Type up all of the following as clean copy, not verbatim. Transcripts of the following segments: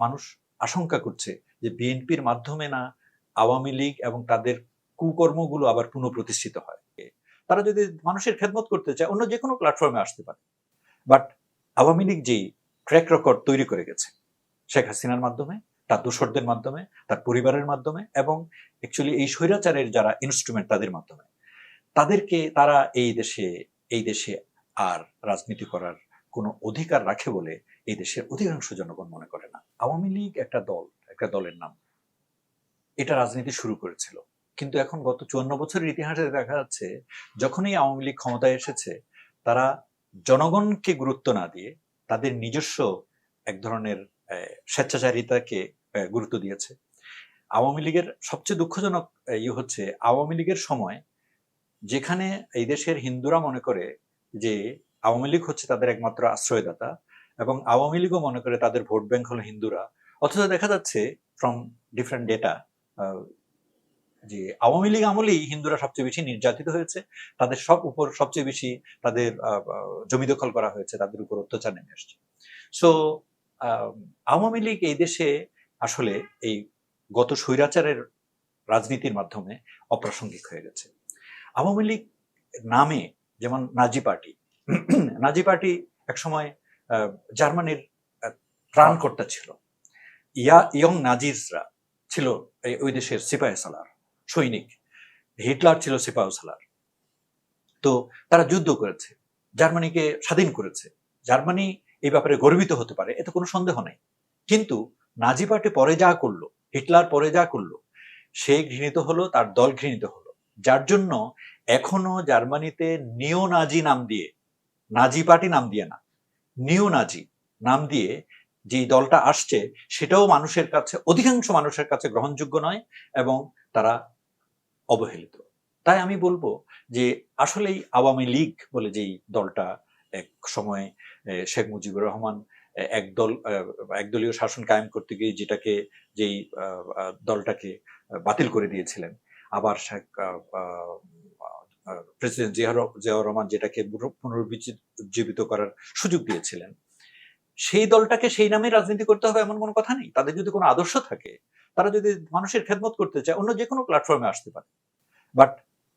মানুষ আশঙ্কা করছে যে বিএনপির মাধ্যমে না আওয়ামী লীগ এবং তাদের কুকর্মগুলো আবার পুনঃপ্রতিষ্ঠিত হয়। তারা যদি মানুষের খেদমত করতে চায় অন্য যে কোনো প্ল্যাটফর্মে আসতে পারে, বাট আওয়ামী লীগ যেই ট্র্যাক রেকর্ড তৈরি করে গেছে শেখ হাসিনার মাধ্যমে, তার দোসরদের মাধ্যমে, তার পরিবারের মাধ্যমে এবং অ্যাকচুয়ালি এই স্বৈরাচারের যারা ইনস্ট্রুমেন্ট তাদের মাধ্যমে, তাদেরকে তারা এই দেশে আর রাজনীতি করার কোনো অধিকার রাখে বলে এই দেশের অধিকাংশ জনগণ মনে করে না। আওয়ামী লীগ একটা দল, একটা দলের নাম, এটা রাজনীতি শুরু করেছিল, কিন্তু এখন গত 54 বছরের ইতিহাসে দেখা যাচ্ছে যখনই আওয়ামী লীগ ক্ষমতায় এসেছে তারা জনগণকে গুরুত্ব না দিয়ে তাদের নিজস্ব এক ধরনের স্বেচ্ছাচারিতাকে গুরুত্ব দিয়েছে। আওয়ামী লীগের সবচেয়ে দুঃখজনক হচ্ছে আওয়ামী লীগের সময় যেখানে এই দেশের হিন্দুরা মনে করে যে আওয়ামী লীগ হচ্ছে তাদের একমাত্র আশ্রয়দাতা এবং আওয়ামী লীগও মনে করে তাদের ভোট ব্যাংক হলো হিন্দুরা, অথচ দেখা যাচ্ছে ফ্রম ডিফারেন্ট ডেটা যে আওয়ামী লীগ আমলেই হিন্দুরা সবচেয়ে বেশি নির্যাতিত হয়েছে, তাদের উপর সবচেয়ে বেশি তাদের জমি দখল করা হয়েছে, তাদের উপর অত্যাচার নেমে আসছে। সো আওয়ামী লীগ এই দেশে আসলে এই গত স্বৈরাচারের রাজনীতির মাধ্যমে অপ্রাসঙ্গিক হয়ে গেছে। আওয়ামী লীগ নামে যেমন নাজি পার্টি, নাজি পার্টি একসময় জার্মানির ত্রাণকর্তা ছিল। ইয়ং নাজিসরা ছিল ওই দেশের সিপাহি সালার সৈনিক, হিটলার ছিল সিপাহি সালার। তো তারা যুদ্ধ করেছে, জার্মানিকে স্বাধীন করেছে, জার্মানি এই ব্যাপারে গর্বিত হতে পারে, এতে কোনো সন্দেহ নাই। কিন্তু নাজি পার্টি পরে যা করলো, হিটলার পরে যা করলো, সে ঘৃণিত হলো, তার দল ঘৃণিত হলো, যার জন্য এখনো জার্মানিতে নিও নাজি নাম দিয়ে, নাজি পার্টি নাম দিয়ে না, নিও নাজি নাম দিয়ে যে দলটা আসছে সেটাও মানুষের কাছে, অধিকাংশ মানুষের কাছে গ্রহণযোগ্য নয় এবং তারা অবহেলিত। তাই আমি বলবো যে আসলেই আওয়ামী লীগ বলে যেই দলটা এক সময় শেখ মুজিবুর রহমান একদলীয় শাসন কায়েম করতে গিয়ে যেই দলটাকে বাতিল করে দিয়েছিলেন, আবার শেখ প্রেসিডেন্ট জিয়াউর রহমান যেটাকে পুনরুজ্জীবিত করার সুযোগ দিয়েছিলেন, সেই দলটাকে সেই নামে রাজনীতি করতে হবে এমন কোনো কথা নেই। তাদের যদি কোনো আদর্শ থাকে, তারা যদি মানুষের খেদমত করতে চায় অন্য যে কোনো প্ল্যাটফর্মে আসতে পারে, বাট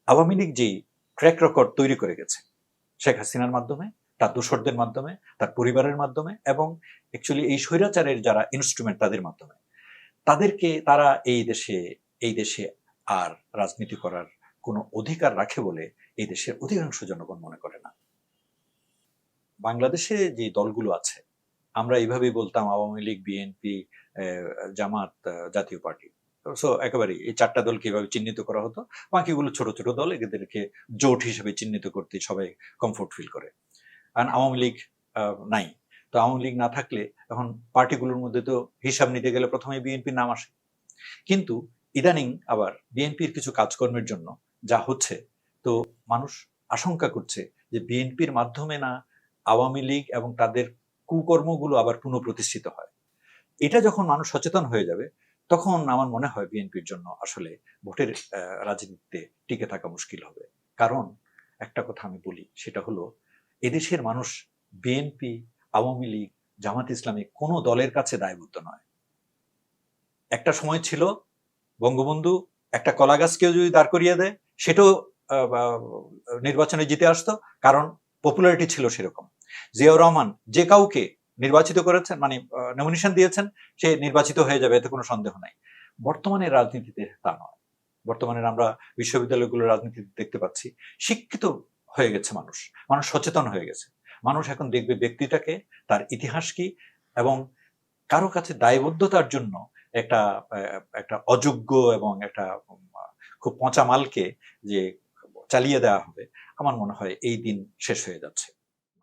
আওয়ামী লীগ যেই ট্র্যাক রেকর্ড তৈরি করে গেছে শেখ হাসিনার মাধ্যমে, তার দোসরদের মাধ্যমে, তার পরিবারের মাধ্যমে এবং অ্যাকচুয়ালি এই স্বৈরাচারের যারা ইনস্ট্রুমেন্ট তাদের মাধ্যমে, তাদেরকে তারা এই দেশে আর রাজনীতি করার কোনো অধিকার রাখে বলে এই দেশের অধিকাংশ জনগণ মনে করে না। বাংলাদেশে যে দলগুলো আছে, আমরা এইভাবেই বলতাম আওয়ামী লীগ, বিএনপি, জামাত, জাতীয় পার্টি। সো একেবারেই এই 4টা দলকে এভাবে চিহ্নিত করা হতো, বাকিগুলো ছোট ছোট দল, এদেরকে জোট হিসেবে চিহ্নিত করতে সবাই কমফোর্ট ফিল করে। আর আওয়ামী লীগ নাই, তো আওয়ামী লীগ না থাকলে এখন পার্টিগুলোর মধ্যে তো হিসাব নিতে গেলে প্রথমে বিএনপির নাম আসে। কিন্তু ইদানিং আবার বিএনপির কিছু কাজকর্মের জন্য যা হচ্ছে, তো মানুষ আশঙ্কা করছে যে বিএনপির মাধ্যমে না আওয়ামী লীগ এবং তাদের কুকর্মগুলো আবার পুনঃপ্রতিষ্ঠিত হয়। এটা যখন মানুষ সচেতন হয়ে যাবে, তখন আমার মনে হয় বিএনপির জন্য আসলে ভোটের রাজনীতিতে টিকে থাকা মুশকিল হবে। কারণ একটা কথা আমি বলি, সেটা হলো এদেশের মানুষ বিএনপি, আওয়ামী লীগ, জামাত ইসলামী কোনো দলের কাছে দায়বদ্ধ নয়। একটা সময় ছিল বঙ্গবন্ধু একটা কলা গাছকেও যদি দাঁড় করিয়ে দেয় সেটাও নির্বাচনে জিতে আসতো, কারণ পপুলারিটি ছিল সেরকম। জিয়াউর রহমান যে কাউকে নির্বাচিত করেছেন, মানে নমিনেশন দিয়েছেন, সে নির্বাচিত হয়ে যাবে, এতে কোনো সন্দেহ নাই। বর্তমানে রাজনীতিতে তা নয়। বর্তমানে আমরা বিশ্ববিদ্যালয়গুলোর রাজনীতিতে দেখতে পাচ্ছি শিক্ষিত হয়ে গেছে মানুষ, মানুষ সচেতন হয়ে গেছে। মানুষ এখন দেখবে ব্যক্তিটাকে, তার ইতিহাস কি, এবং কারো কাছে দায়বদ্ধতার জন্য একটা একটা অযোগ্য এবং একটা খুব পচা মালকে যে চালিয়ে দেওয়া হবে, আমার মনে হয় এই দিন শেষ হয়ে যাচ্ছে।